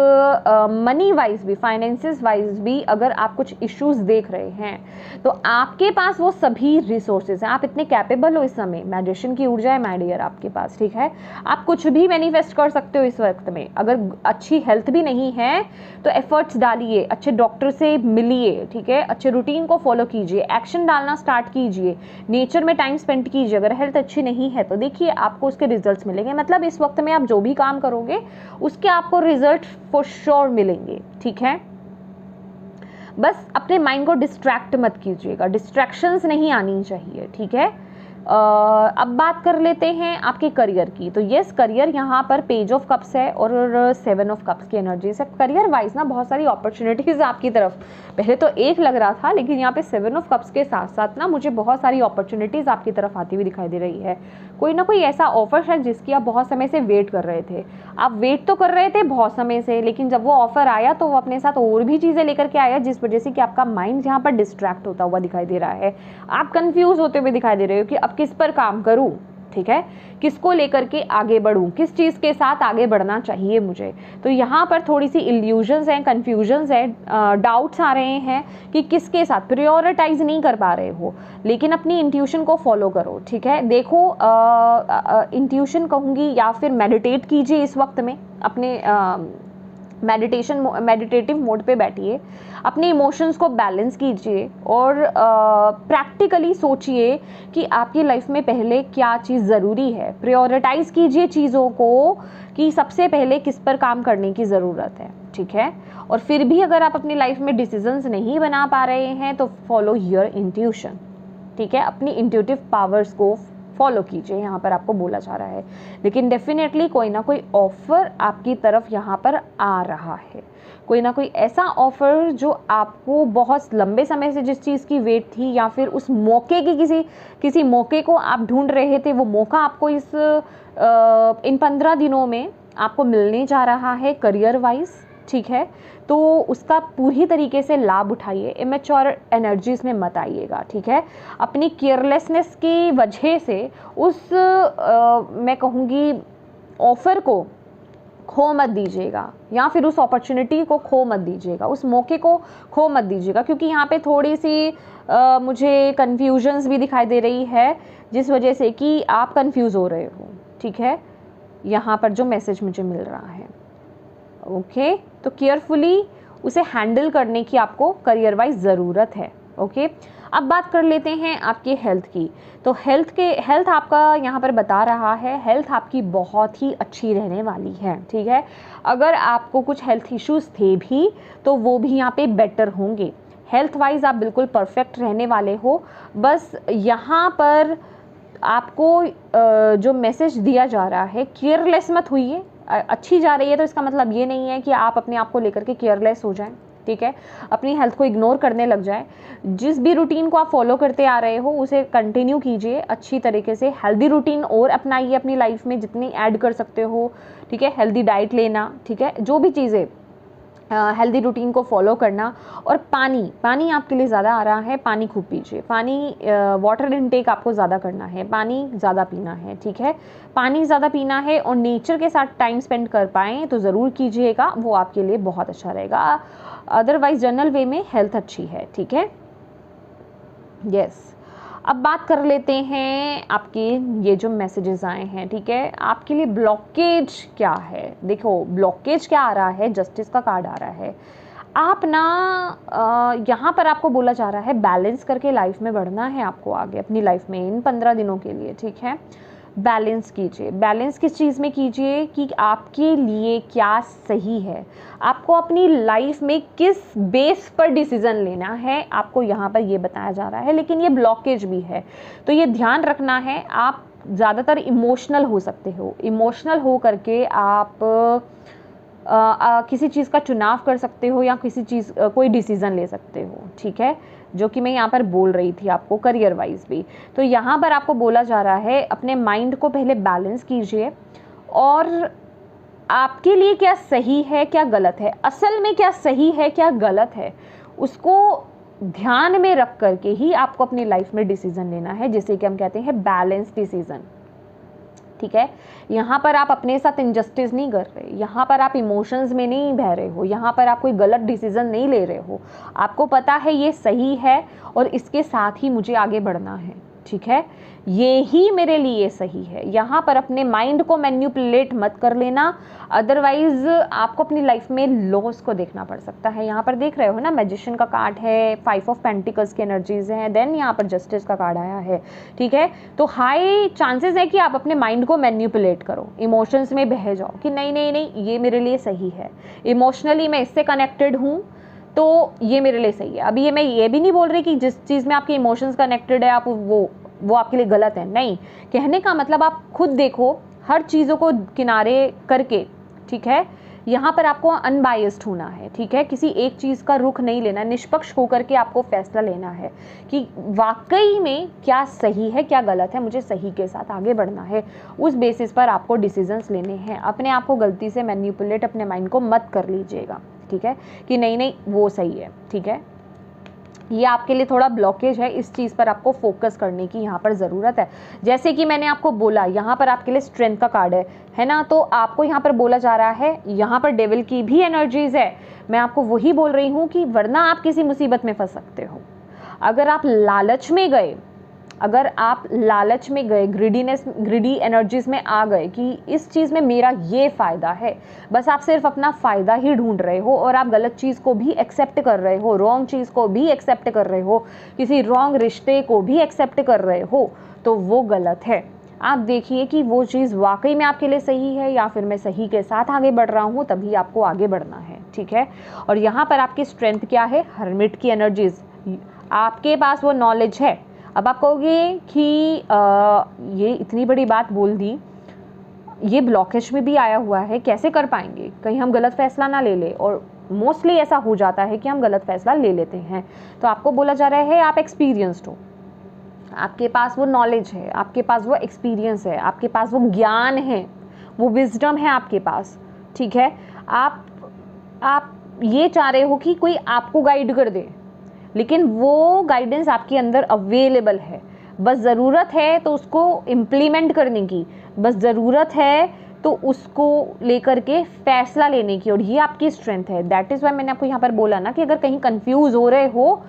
S1: मनी वाइज भी, फाइनेंसिस वाइज भी अगर आप कुछ इश्यूज देख रहे हैं तो आपके पास वो सभी रिसोर्सेज हैं। आप इतने कैपेबल हो इस समय, मैजिशियन की ऊर्जा है माय डियर आपके पास। ठीक है, आप कुछ भी मैनिफेस्ट कर सकते हो इस वक्त में। अगर अच्छी हेल्थ भी नहीं है तो एफर्ट्स डालिए, अच्छे डॉक्टर से मिलिए। ठीक है, अच्छे रूटीन को फॉलो कीजिए, एक्शन डालना स्टार्ट कीजिए, नेचर में टाइम स्पेंड कीजिए। अगर हेल्थ अच्छी नहीं है तो देखिए आपको उसके रिजल्ट्स मिलेंगे। मतलब इस वक्त में आप जो भी काम करोगे उसके आपको रिजल्ट फॉर श्योर मिलेंगे। ठीक है, बस अपने माइंड को डिस्ट्रैक्ट मत कीजिएगा, डिस्ट्रैक्शंस नहीं आनी चाहिए। ठीक है, अब बात कर लेते हैं आपके करियर की। तो यस, करियर यहाँ पर पेज ऑफ कप्स है और 7 ऑफ कप्स की एनर्जी से करियर वाइज ना बहुत सारी अपॉर्चुनिटीज़ आपकी तरफ, पहले तो एक लग रहा था लेकिन यहाँ पे 7 ऑफ कप्स के साथ साथ ना मुझे बहुत सारी अपॉर्चुनिटीज़ आपकी तरफ आती हुई दिखाई दे रही है। कोई ना कोई ऐसा ऑफर है जिसकी आप बहुत समय से वेट कर रहे थे। आप वेट तो कर रहे थे बहुत समय से, लेकिन जब वो ऑफर आया तो वो अपने साथ और भी चीज़ें लेकर के आया, जिस वजह से कि आपका माइंड यहाँ पर डिस्ट्रैक्ट होता हुआ दिखाई दे रहा है। आप कंफ्यूज होते हुए दिखाई दे रहे हो कि अब किस पर काम करूं, ठीक है, किसको लेकर के आगे बढ़ूं, किस चीज़ के साथ आगे बढ़ना चाहिए मुझे। तो यहाँ पर थोड़ी सी इल्यूजन्स हैं, कन्फ्यूजन्स हैं, डाउट्स आ रहे हैं कि किसके साथ प्रायोरिटाइज नहीं कर पा रहे हो, लेकिन अपनी इंट्यूशन को फॉलो करो, ठीक है। देखो, इंट्यूशन कहूँगी या फिर मेडिटेट कीजिए इस वक्त में, अपने मेडिटेटिव मोड पे बैठिए, अपने इमोशंस को बैलेंस कीजिए और प्रैक्टिकली सोचिए कि आपकी लाइफ में पहले क्या चीज़ ज़रूरी है। प्रायोरिटाइज कीजिए चीज़ों को कि सबसे पहले किस पर काम करने की ज़रूरत है, ठीक है। और फिर भी अगर आप अपनी लाइफ में डिसीजंस नहीं बना पा रहे हैं तो फॉलो योर इंट्यूशन, ठीक है। अपनी इंट्यूटिव पावर्स को फॉलो कीजिए, यहाँ पर आपको बोला जा रहा है। लेकिन डेफिनेटली कोई ना कोई ऑफर आपकी तरफ यहाँ पर आ रहा है, कोई ना कोई ऐसा ऑफर जो आपको बहुत लंबे समय से जिस चीज़ की वेट थी, या फिर उस मौके की किसी मौके को आप ढूंढ रहे थे, वो मौका आपको इन 15 दिनों में आपको मिलने जा रहा है करियर वाइज, ठीक है। तो उसका पूरी तरीके से लाभ उठाइए, इमेच्योर एनर्जीज में मत आइएगा, ठीक है। अपनी केयरलेसनेस की वजह से उस मैं कहूँगी ऑफर को खो मत दीजिएगा, या फिर उस अपॉर्चुनिटी को खो मत दीजिएगा, उस मौके को खो मत दीजिएगा, क्योंकि यहाँ पे थोड़ी सी मुझे कन्फ्यूजन्स भी दिखाई दे रही है, जिस वजह से कि आप कंफ्यूज हो रहे हो, ठीक है। यहाँ पर जो मैसेज मुझे मिल रहा है, ओके। तो केयरफुली उसे हैंडल करने की आपको करियर वाइज ज़रूरत है, ओके। अब बात कर लेते हैं आपके हेल्थ की। तो हेल्थ आपका यहाँ पर बता रहा है, हेल्थ आपकी बहुत ही अच्छी रहने वाली है, ठीक है। अगर आपको कुछ हेल्थ इश्यूज़ थे भी तो वो भी यहाँ पे बेटर होंगे। हेल्थ वाइज आप बिल्कुल परफेक्ट रहने वाले हो। बस यहाँ पर आपको जो मैसेज दिया जा रहा है, केयरलेस मत होइए। अच्छी जा रही है तो इसका मतलब ये नहीं है कि आप अपने आप को लेकर के केयरलेस हो जाएं, ठीक है। अपनी हेल्थ को इग्नोर करने लग जाए। जिस भी रूटीन को आप फॉलो करते आ रहे हो उसे कंटिन्यू कीजिए अच्छी तरीके से। हेल्दी रूटीन और अपनाइए अपनी लाइफ में, जितनी ऐड कर सकते हो, ठीक है। हेल्दी डाइट लेना, ठीक है, जो भी चीज़ें हेल्दी रूटीन को फॉलो करना। और पानी आपके लिए ज़्यादा आ रहा है, पानी खूब पीजिए। पानी वाटर इनटेक आपको ज़्यादा करना है, पानी ज़्यादा पीना है, ठीक है। पानी ज़्यादा पीना है और नेचर के साथ टाइम स्पेंड कर पाएँ तो ज़रूर कीजिएगा, वो आपके लिए बहुत अच्छा रहेगा। अदरवाइज जनरल वे में हेल्थ अच्छी है, ठीक है। यस, अब बात कर लेते हैं आपके ये जो मैसेजेस आए हैं, ठीक है। आपके लिए ब्लॉकेज क्या है? देखो, ब्लॉकेज क्या आ रहा है, जस्टिस का कार्ड आ रहा है। आप ना यहाँ पर आपको बोला जा रहा है बैलेंस करके लाइफ में बढ़ना है आपको आगे अपनी लाइफ में इन 15 दिनों के लिए, ठीक है। बैलेंस कीजिए। बैलेंस किस चीज़ में कीजिए कि आपके लिए क्या सही है, आपको अपनी लाइफ में किस बेस पर डिसीज़न लेना है, आपको यहाँ पर ये बताया जा रहा है। लेकिन ये ब्लॉकेज भी है तो ये ध्यान रखना है। आप ज़्यादातर इमोशनल हो सकते हो, इमोशनल हो करके आप किसी चीज़ का चुनाव कर सकते हो या किसी चीज़ कोई डिसीज़न ले सकते हो, ठीक है, जो कि मैं यहाँ पर बोल रही थी आपको करियर वाइज भी। तो यहाँ पर आपको बोला जा रहा है अपने माइंड को पहले बैलेंस कीजिए और आपके लिए क्या सही है क्या गलत है, असल में क्या सही है क्या गलत है, उसको ध्यान में रख करके ही आपको अपनी लाइफ में डिसीज़न लेना है, जिसे कि हम कहते हैं बैलेंस डिसीज़न, ठीक है। यहाँ पर आप अपने साथ इनजस्टिस नहीं कर रहे, यहाँ पर आप इमोशंस में नहीं बह रहे हो, यहाँ पर आप कोई गलत डिसीजन नहीं ले रहे हो। आपको पता है ये सही है और इसके साथ ही मुझे आगे बढ़ना है, ठीक है, ये ही मेरे लिए सही है। यहाँ पर अपने माइंड को मैन्युपुलेट मत कर लेना, अदरवाइज आपको अपनी लाइफ में लॉस को देखना पड़ सकता है। यहाँ पर देख रहे हो ना, मैजिशियन का कार्ड है, 5 ऑफ पेंटिकल्स की एनर्जीज हैं, देन यहाँ पर जस्टिस का कार्ड आया है, ठीक है। तो हाई चांसेस है कि आप अपने माइंड को मैन्युपुलेट करो, इमोशंस में बह जाओ कि नहीं नहीं नहीं ये मेरे लिए सही है, इमोशनली मैं इससे कनेक्टेड हूँ तो ये मेरे लिए सही है। अभी ये मैं ये भी नहीं बोल रही कि जिस चीज़ में आपके इमोशंस कनेक्टेड है आप वो वो आपके लिए गलत है, नहीं। कहने का मतलब आप खुद देखो, हर चीज़ों को किनारे करके, ठीक है, यहाँ पर आपको अनबायस्ड होना है, ठीक है, किसी एक चीज़ का रुख नहीं लेना, निष्पक्ष होकर के आपको फैसला लेना है कि वाकई में क्या सही है क्या गलत है, मुझे सही के साथ आगे बढ़ना है। उस बेसिस पर आपको डिसीजंस लेने हैं। अपने आप को गलती से मैनिपुलेट अपने माइंड को मत कर लीजिएगा, ठीक है, कि नहीं नहीं वो सही है, ठीक है। ये आपके लिए थोड़ा ब्लॉकेज है, इस चीज़ पर आपको फोकस करने की यहाँ पर ज़रूरत है। जैसे कि मैंने आपको बोला, यहाँ पर आपके लिए स्ट्रेंथ का कार्ड है ना, तो आपको यहाँ पर बोला जा रहा है, यहाँ पर डेविल की भी एनर्जीज है। मैं आपको वही बोल रही हूँ कि वरना आप किसी मुसीबत में फंस सकते हो। अगर आप लालच में गए, अगर आप लालच में गए, ग्रीडी एनर्जीज में आ गए कि इस चीज़ में मेरा ये फ़ायदा है, बस आप सिर्फ अपना फ़ायदा ही ढूंढ रहे हो और आप गलत चीज़ को भी एक्सेप्ट कर रहे हो, रॉन्ग चीज़ को भी एक्सेप्ट कर रहे हो, किसी रॉन्ग रिश्ते को भी एक्सेप्ट कर रहे हो, तो वो गलत है। आप देखिए कि वो चीज़ वाकई में आपके लिए सही है या फिर मैं सही के साथ आगे बढ़ रहा हूँ, तभी आपको आगे बढ़ना है, ठीक है। और यहाँ पर आपकी स्ट्रेंथ क्या है? हर्मिट की एनर्जीज, आपके पास वो नॉलेज है। अब आप कहोगे कि ये इतनी बड़ी बात बोल दी, ये ब्लॉकेज में भी आया हुआ है, कैसे कर पाएंगे, कहीं हम गलत फैसला ना ले ले। और मोस्टली ऐसा हो जाता है कि हम गलत फैसला ले लेते हैं। तो आपको बोला जा रहा है आप एक्सपीरियंस्ड हो, आपके पास वो नॉलेज है, आपके पास वो एक्सपीरियंस है, आपके पास वो ज्ञान है, वो विजडम है आपके पास, ठीक है। आप ये चाह रहे हो कि कोई आपको गाइड कर दे, लेकिन वो गाइडेंस आपके अंदर अवेलेबल है, बस ज़रूरत है तो उसको इम्प्लीमेंट करने की, बस ज़रूरत है तो उसको लेकर के फैसला लेने की, और ये आपकी स्ट्रेंथ है। दैट इज़ वाई मैंने आपको यहाँ पर बोला ना कि अगर कहीं कंफ्यूज हो रहे हो,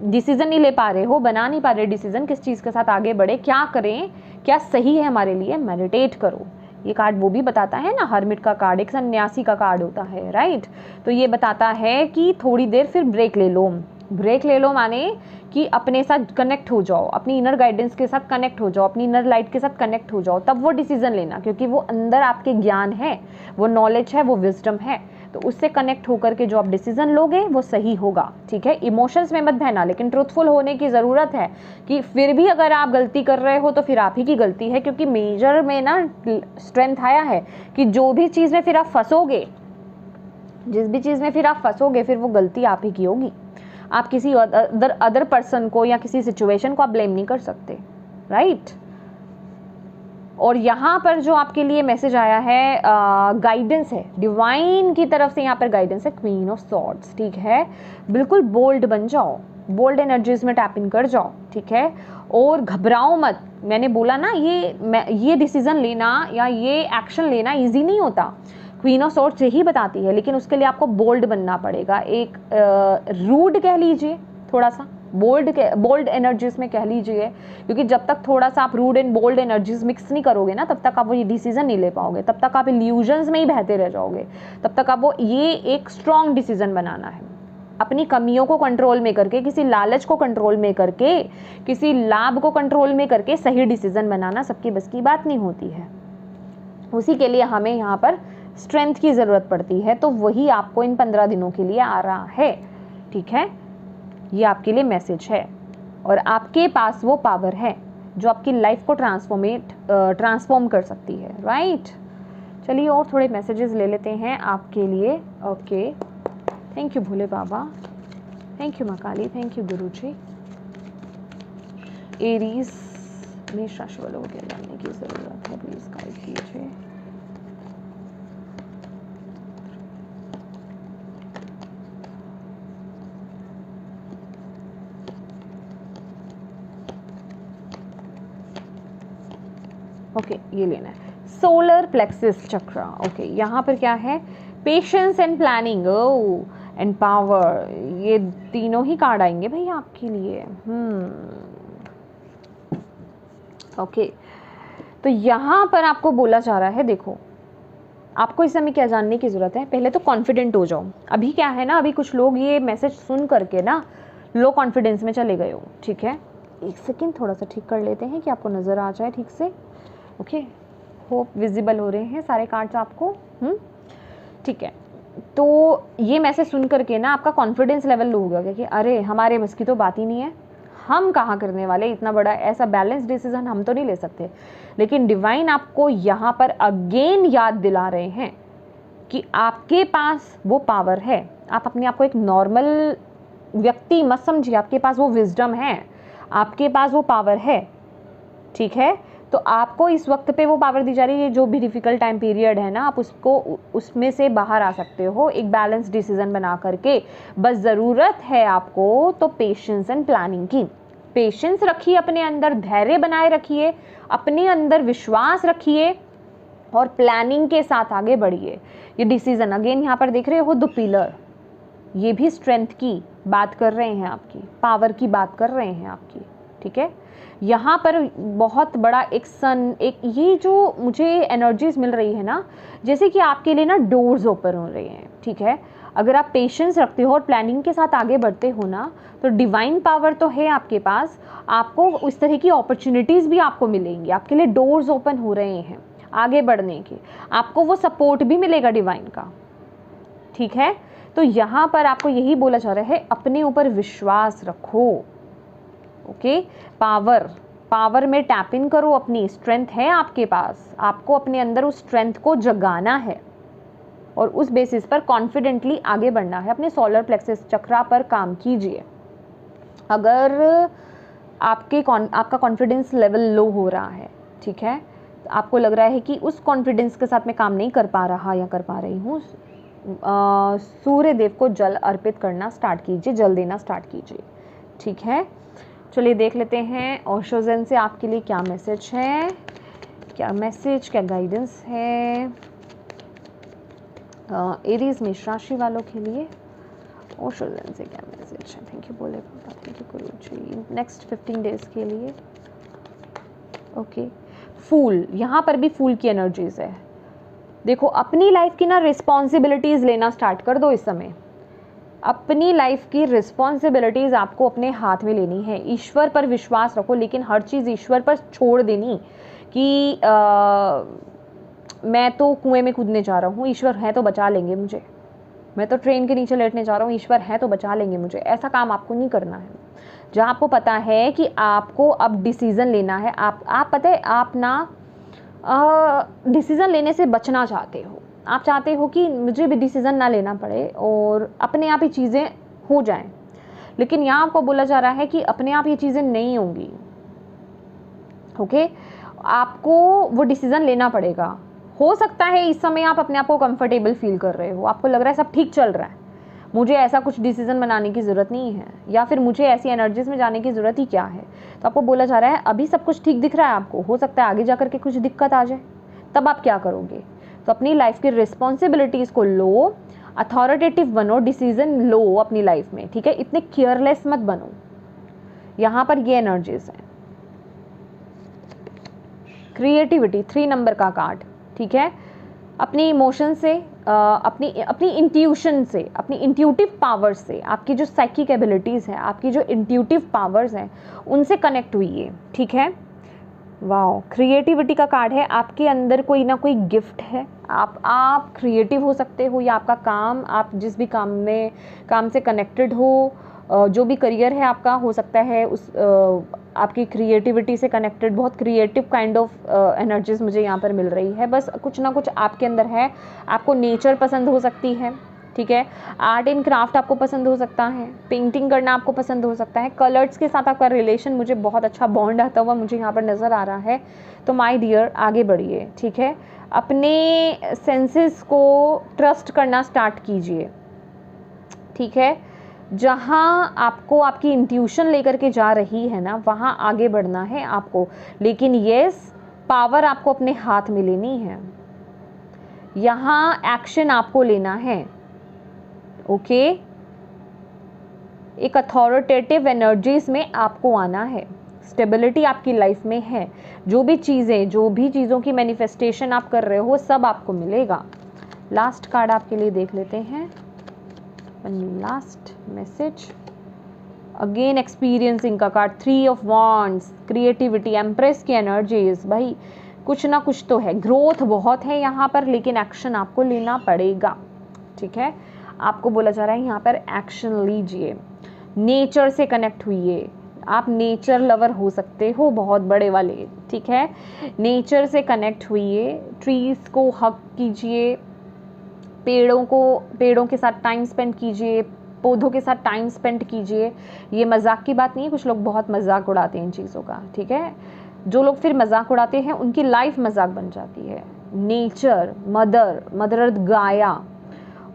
S1: डिसीजन नहीं ले पा रहे हो, बना नहीं पा रहे डिसीजन, किस चीज़ के साथ आगे बढ़े, क्या करें, क्या सही है हमारे लिए, मेडिटेट करो। ये कार्ड वो भी बताता है ना, हर्मिट का कार्ड एक सन्यासी का कार्ड होता है, राइट। तो ये बताता है कि थोड़ी देर फिर ब्रेक ले लो। ब्रेक ले लो माने कि अपने साथ कनेक्ट हो जाओ, अपनी इनर गाइडेंस के साथ कनेक्ट हो जाओ, अपनी इनर लाइट के साथ कनेक्ट हो जाओ, तब वो डिसीजन लेना, क्योंकि वो अंदर आपके ज्ञान है, वो नॉलेज है, वो विजडम है। तो उससे कनेक्ट होकर के जो आप डिसीजन लोगे वो सही होगा, ठीक है। इमोशंस में मत बहना, लेकिन ट्रूथफुल होने की ज़रूरत है कि फिर भी अगर आप गलती कर रहे हो तो फिर आप ही की गलती है, क्योंकि मेजर में ना स्ट्रेंथ आया है कि जो भी चीज़ में फिर आप फंसोगे, जिस भी चीज़ में फिर आप फंसोगे, फिर वो गलती आप ही की होगी। आप किसी अदर पर्सन को या किसी सिचुएशन को आप ब्लेम नहीं कर सकते, राइट। और यहाँ पर जो आपके लिए मैसेज आया है, गाइडेंस है, डिवाइन की तरफ से यहाँ पर गाइडेंस है, क्वीन ऑफ सॉर्ड्स, ठीक है। बिल्कुल बोल्ड बन जाओ, बोल्ड एनर्जीज में टैप इन कर जाओ, ठीक है, और घबराओ मत। मैंने बोला ना, ये डिसीजन लेना या ये एक्शन लेना इजी नहीं होता, क्वीन ऑफ सॉर्ड्स यही बताती है, लेकिन उसके लिए आपको बोल्ड बनना पड़ेगा, एक रूड कह लीजिए, थोड़ा सा बोल्ड एनर्जीज में कह लीजिए, क्योंकि जब तक थोड़ा सा आप rude and bold energies mix नहीं करोगे ना, तब तक आप वो ये डिसीजन नहीं ले पाओगे, तब तक आप इल्यूजन्स में ही बहते रह जाओगे, तब तक आप वो ये एक स्ट्रॉन्ग डिसीजन बनाना है, अपनी कमियों को कंट्रोल में करके, किसी लालच को कंट्रोल में करके, किसी लाभ को कंट्रोल में करके सही डिसीजन बनाना सबकी बस की बात नहीं होती है। उसी के लिए हमें यहाँ पर स्ट्रेंथ की ज़रूरत पड़ती है, तो वही आपको इन 15 दिनों के लिए आ रहा है, ठीक है। ये आपके लिए मैसेज है, और आपके पास वो पावर है जो आपकी लाइफ को ट्रांसफॉर्म कर सकती है, राइट। चलिए और थोड़े मैसेजेस ले लेते हैं आपके लिए। Okay, thank you Bhole Baba, thank you माँ Kali, thank you Guru ji. Aries मेष राशि वालों को क्या जानने की ज़रूरत है, प्लीज़ गाइड कीजिए। ओके, ये लेना है सोलर प्लेक्सिस चक्रा। ओके, यहाँ पर क्या है, patience and planning and power, ये तीनों ही कार्ड आएंगे भाई आपके लिए। ओके, तो यहाँ पर आपको बोला जा रहा है, देखो आपको इस समय क्या जानने की ज़रूरत है, पहले तो कॉन्फिडेंट हो जाओ। अभी क्या है ना, अभी कुछ लोग ये मैसेज सुन करके ना लो कॉन्फिडेंस में चले गए हो, ठीक है। एक सेकेंड थोड़ा सा ठीक कर लेते हैं कि आपको नज़र आ जाए ठीक से। ओके, होप विजिबल हो रहे हैं सारे कार्ड्स आपको, ठीक है। तो ये मैसेज सुन करके ना आपका कॉन्फिडेंस लेवल लो हो गया कि अरे हमारे बस की तो बात ही नहीं है, हम कहाँ करने वाले, इतना बड़ा ऐसा बैलेंस डिसीजन हम तो नहीं ले सकते। लेकिन डिवाइन आपको यहाँ पर अगेन याद दिला रहे हैं कि आपके पास वो पावर है। आप अपने आप को एक नॉर्मल व्यक्ति मत समझिए, आपके पास वो विजडम है, आपके पास वो पावर है, ठीक है। तो आपको इस वक्त पे वो पावर दी जा रही है, जो भी डिफ़िकल्ट टाइम पीरियड है ना, आप उसको उसमें से बाहर आ सकते हो एक बैलेंस डिसीजन बना करके। बस ज़रूरत है आपको तो पेशेंस एंड प्लानिंग की। पेशेंस रखिए अपने अंदर, धैर्य बनाए रखिए, अपने अंदर विश्वास रखिए और प्लानिंग के साथ आगे बढ़िए। ये डिसीजन अगेन यहाँ पर देख रहे हो द पिलर, ये भी स्ट्रेंथ की बात कर रहे हैं, आपकी पावर की बात कर रहे हैं आपकी, ठीक है। यहाँ पर बहुत बड़ा एक सन, एक ये जो मुझे एनर्जीज मिल रही है ना, जैसे कि आपके लिए ना डोर्स ओपन हो रहे हैं, ठीक है। अगर आप पेशेंस रखते हो और प्लानिंग के साथ आगे बढ़ते हो ना, तो डिवाइन पावर तो है आपके पास, आपको उस तरह की अपॉर्चुनिटीज़ भी आपको मिलेंगी, आपके लिए डोर्स ओपन हो रहे हैं आगे बढ़ने के, आपको वो सपोर्ट भी मिलेगा डिवाइन का, ठीक है। तो यहाँ पर आपको यही बोला जा रहा है, अपने ऊपर विश्वास रखो, ओके। पावर में टैप इन करो, अपनी स्ट्रेंथ है आपके पास, आपको अपने अंदर उस स्ट्रेंथ को जगाना है और उस बेसिस पर कॉन्फिडेंटली आगे बढ़ना है। अपने सोलर प्लेक्सस चक्रा पर काम कीजिए। अगर आपका कॉन्फिडेंस लेवल लो हो रहा है, ठीक है, तो आपको लग रहा है कि उस कॉन्फिडेंस के साथ मैं काम नहीं कर पा रहा या कर पा रही हूँ, सूर्य देव को जल अर्पित करना स्टार्ट कीजिए, जल देना स्टार्ट कीजिए, ठीक है। चलिए देख लेते हैं ओशोजन से आपके लिए क्या मैसेज है, क्या मैसेज, क्या गाइडेंस है एरीज मेष राशि वालों के लिए। ओशोजन से क्या मैसेज है, थैंक यू बोले पापा, thank you Guru ji, next 15 days के लिए। ओके, फूल, यहाँ पर भी फूल की एनर्जीज है। देखो अपनी लाइफ की ना रिस्पॉन्सिबिलिटीज़ लेना स्टार्ट कर दो इस समय। अपनी लाइफ की रिस्पॉन्सिबिलिटीज़ आपको अपने हाथ में लेनी है। ईश्वर पर विश्वास रखो, लेकिन हर चीज़ ईश्वर पर छोड़ देनी कि मैं तो कुएं में कूदने जा रहा हूँ, ईश्वर है तो बचा लेंगे मुझे, मैं तो ट्रेन के नीचे लेटने जा रहा हूँ, ईश्वर है तो बचा लेंगे मुझे, ऐसा काम आपको नहीं करना है। जहाँ आपको पता है कि आपको अब डिसीज़न लेना है, आप पता है आप ना डिसीज़न लेने से बचना चाहते हो, आप चाहते हो कि मुझे भी डिसीज़न ना लेना पड़े और अपने आप ही चीज़ें हो जाएं। लेकिन यहाँ आपको बोला जा रहा है कि अपने आप ये चीज़ें नहीं होंगी, ओके। आपको वो डिसीज़न लेना पड़ेगा। हो सकता है इस समय आप अपने आप को कंफर्टेबल फील कर रहे हो, आपको लग रहा है सब ठीक चल रहा है, मुझे ऐसा कुछ डिसीज़न बनाने की ज़रूरत नहीं है, या फिर मुझे ऐसी एनर्जीज में जाने की ज़रूरत ही क्या है। तो आपको बोला जा रहा है अभी सब कुछ ठीक दिख रहा है आपको, हो सकता है आगे जा कर के कुछ दिक्कत आ जाए, तब आप क्या करोगे। तो अपनी लाइफ की रिस्पॉन्सिबिलिटीज़ को लो, अथॉरिटेटिव बनो, डिसीज़न लो अपनी लाइफ में, ठीक है। इतने केयरलेस मत बनो, यहाँ पर ये एनर्जीज हैं। क्रिएटिविटी, 3 नंबर का कार्ड, ठीक है। अपनी इमोशन से, अपनी इंट्यूशन से, अपनी इंट्यूटिव पावर्स से, आपकी जो साइकिक एबिलिटीज़ हैं, आपकी जो इंट्यूटिव पावर्स हैं, उनसे कनेक्ट हुई है, ठीक है। वाओ, क्रिएटिविटी का कार्ड है। आपके अंदर कोई ना कोई गिफ्ट है, आप क्रिएटिव हो सकते हो, या आपका काम, आप जिस भी काम से कनेक्टेड हो, जो भी करियर है आपका, हो सकता है उस आपकी क्रिएटिविटी से कनेक्टेड बहुत क्रिएटिव काइंड ऑफ एनर्जीज मुझे यहाँ पर मिल रही है। बस कुछ ना कुछ आपके अंदर है। आपको नेचर पसंद हो सकती है, ठीक है। आर्ट एंड क्राफ्ट आपको पसंद हो सकता है, पेंटिंग करना आपको पसंद हो सकता है, कलर्स के साथ आपका रिलेशन, मुझे बहुत अच्छा बॉन्ड आता हुआ मुझे यहाँ पर नज़र आ रहा है। तो माय डियर आगे बढ़िए, ठीक है। अपने सेंसेस को ट्रस्ट करना स्टार्ट कीजिए, ठीक है। जहाँ आपको आपकी इंट्यूशन लेकर के जा रही है ना, वहाँ आगे बढ़ना है आपको। लेकिन येस, पावर आपको अपने हाथ में लेनी है, यहाँ एक्शन आपको लेना है, ओके। एक अथॉरिटेटिव एनर्जीज में आपको आना है। स्टेबिलिटी आपकी लाइफ में है। जो भी चीज़ों की मैनिफेस्टेशन आप कर रहे हो, सब आपको मिलेगा। लास्ट कार्ड आपके लिए देख लेते हैं, लास्ट मैसेज। अगेन एक्सपीरियंसिंग का card, 3 of wands, creativity, empress की एनर्जीज। भाई कुछ ना कुछ तो है, ग्रोथ बहुत है यहाँ पर, लेकिन एक्शन आपको लेना पड़ेगा, ठीक है। आपको बोला जा रहा है यहाँ पर एक्शन लीजिए, नेचर से कनेक्ट हुइए, आप नेचर लवर हो सकते हो बहुत बड़े वाले, ठीक है। नेचर से कनेक्ट हुइए, ट्रीज़ को हग कीजिए, पेड़ों के साथ टाइम स्पेंड कीजिए, पौधों के साथ टाइम स्पेंड कीजिए। ये मजाक की बात नहीं है, कुछ लोग बहुत मजाक उड़ाते हैं इन चीज़ों का, ठीक है। जो लोग फिर मजाक उड़ाते हैं उनकी लाइफ मजाक बन जाती है। नेचर, मदर अर्थ, गाया,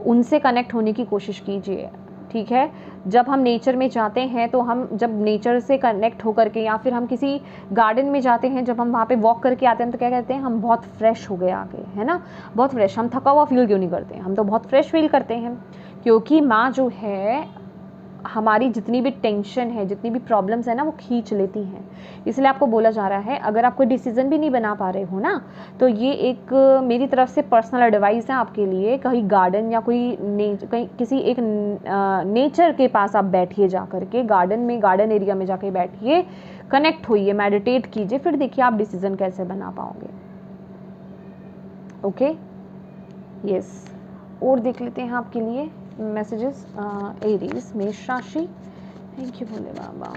S1: उनसे कनेक्ट होने की कोशिश कीजिए, ठीक है। जब हम नेचर में जाते हैं तो हम जब नेचर से कनेक्ट होकर के, या फिर हम किसी गार्डन में जाते हैं, जब हम वहाँ पे वॉक करके आते हैं तो क्या कहते हैं, हम बहुत फ्रेश हो गए आगे, है ना, बहुत फ्रेश। हम थका हुआ फील क्यों नहीं करते, हम तो बहुत फ्रेश फील करते हैं, क्योंकि माँ जो है हमारी जितनी भी टेंशन है, जितनी भी प्रॉब्लम्स है ना, वो खींच लेती हैं। इसलिए आपको बोला जा रहा है, अगर आप कोई डिसीजन भी नहीं बना पा रहे हो ना, तो ये एक मेरी तरफ से पर्सनल एडवाइस है आपके लिए, कहीं गार्डन या कहीं किसी एक नेचर के पास आप बैठिए, जा करके गार्डन एरिया में जाके बैठिए, कनेक्ट होइए, मेडिटेट कीजिए, फिर देखिए आप डिसीजन कैसे बना पाओगे। Okay, yes. और देख लेते हैं आपके लिए मैसेजेस। एरीज, मेष राशि। Thank you Bhole Baba.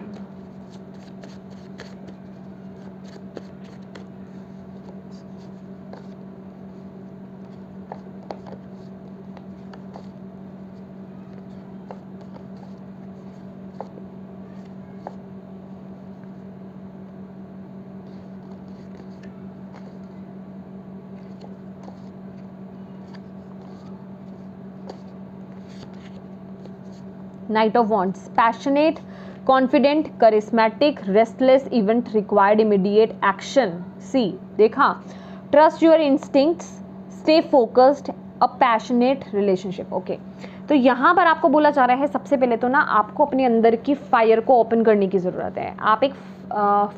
S1: Knight of Wands, passionate, confident, charismatic, restless, event required immediate action. See, देखा, trust your instincts, stay focused, a passionate relationship. Okay, तो यहाँ पर आपको बोला जा रहा है, सबसे पहले तो ना आपको अपने अंदर की फायर को ओपन करने की ज़रूरत है। आप एक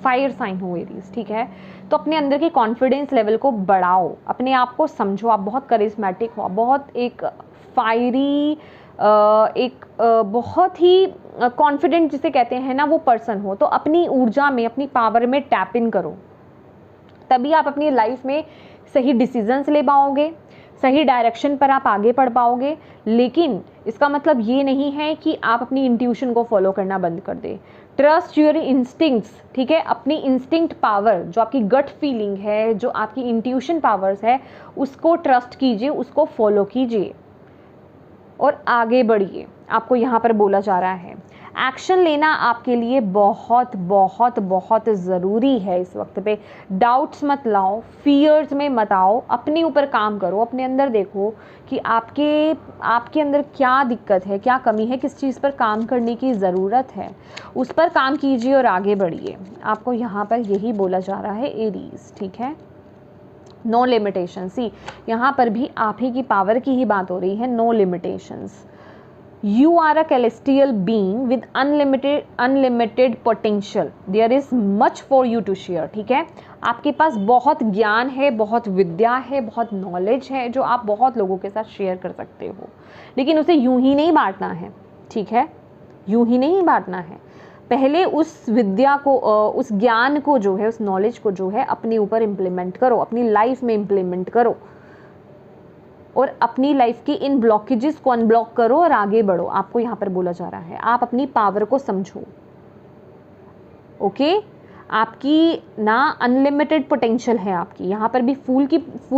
S1: फायर साइन हो एरीज, ठीक है, तो अपने अंदर की कॉन्फिडेंस लेवल को बढ़ाओ, अपने आप को समझो, आप बहुत करिश्मेटिक हो, बहुत एक फायरी, बहुत ही कॉन्फिडेंट जिसे कहते हैं ना, वो पर्सन हो। तो अपनी ऊर्जा में, अपनी पावर में टैप इन करो, तभी आप अपनी लाइफ में सही डिसीजंस ले पाओगे, सही डायरेक्शन पर आप आगे बढ़ पाओगे। लेकिन इसका मतलब ये नहीं है कि आप अपनी इंट्यूशन को फॉलो करना बंद कर दे। ट्रस्ट योर इंस्टिंक्ट्स, ठीक है, अपनी इंस्टिंक्ट पावर, जो आपकी गट फीलिंग है, जो आपकी इंट्यूशन पावर्स है, उसको ट्रस्ट कीजिए, उसको फॉलो कीजिए और आगे बढ़िए। आपको यहाँ पर बोला जा रहा है एक्शन लेना आपके लिए बहुत बहुत बहुत ज़रूरी है इस वक्त पे। डाउट्स मत लाओ, फियर्स में मत आओ, अपने ऊपर काम करो, अपने अंदर देखो कि आपके अंदर क्या दिक्कत है, क्या कमी है, किस चीज़ पर काम करने की ज़रूरत है, उस पर काम कीजिए और आगे बढ़िए। आपको यहाँ पर यही बोला जा रहा है एरीज, ठीक है। नो लिमिटेशन, सी यहाँ पर भी आप ही की पावर की ही बात हो रही है। No limitations, you are a celestial being with unlimited potential, there is much for you to share, ठीक है। आपके पास बहुत ज्ञान है, बहुत विद्या है, बहुत नॉलेज है, जो आप बहुत लोगों के साथ शेयर कर सकते हो, लेकिन उसे यूं ही नहीं बांटना है, ठीक है, यूं ही नहीं बांटना है। पहले उस विद्या को, उस ज्ञान को जो है, उस नॉलेज को जो है, अपने ऊपर इम्प्लीमेंट करो, अपनी लाइफ में इम्प्लीमेंट करो और अपनी लाइफ की इन ब्लॉकेजेस को अनब्लॉक करो और आगे बढ़ो। आपको यहाँ पर बोला जा रहा है आप अपनी पावर को समझो, ओके। आपकी ना अनलिमिटेड पोटेंशियल है आपकी। यहाँ पर भी फूल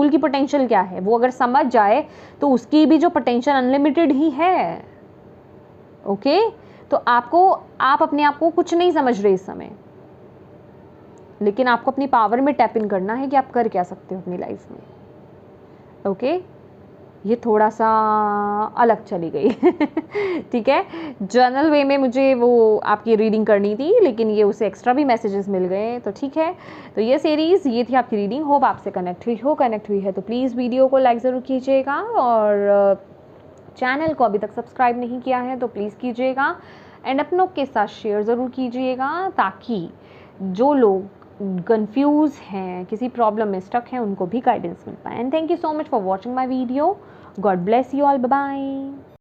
S1: की पोटेंशियल क्या है, वो अगर समझ जाए तो उसकी भी जो पोटेंशियल अनलिमिटेड ही है, ओके। तो आप अपने आप को कुछ नहीं समझ रहे इस समय, लेकिन आपको अपनी पावर में टैप इन करना है कि आप कर क्या सकते हो अपनी लाइफ में, ओके। ये थोड़ा सा अलग चली गई ठीक है। जर्नल वे में मुझे वो आपकी रीडिंग करनी थी, लेकिन ये उसे एक्स्ट्रा भी मैसेजेस मिल गए, तो ठीक है। तो ये सीरीज़, ये थी आपकी रीडिंग। होप आपसे कनेक्ट हुई है तो प्लीज़ वीडियो को लाइक ज़रूर कीजिएगा, और चैनल को अभी तक सब्सक्राइब नहीं किया है तो प्लीज़ कीजिएगा, एंड अपनों के साथ शेयर ज़रूर कीजिएगा, ताकि जो लोग कंफ्यूज हैं, किसी प्रॉब्लम में स्टक हैं, उनको भी गाइडेंस मिल पाए। And thank you so much for watching my video. God bless you all, bye bye.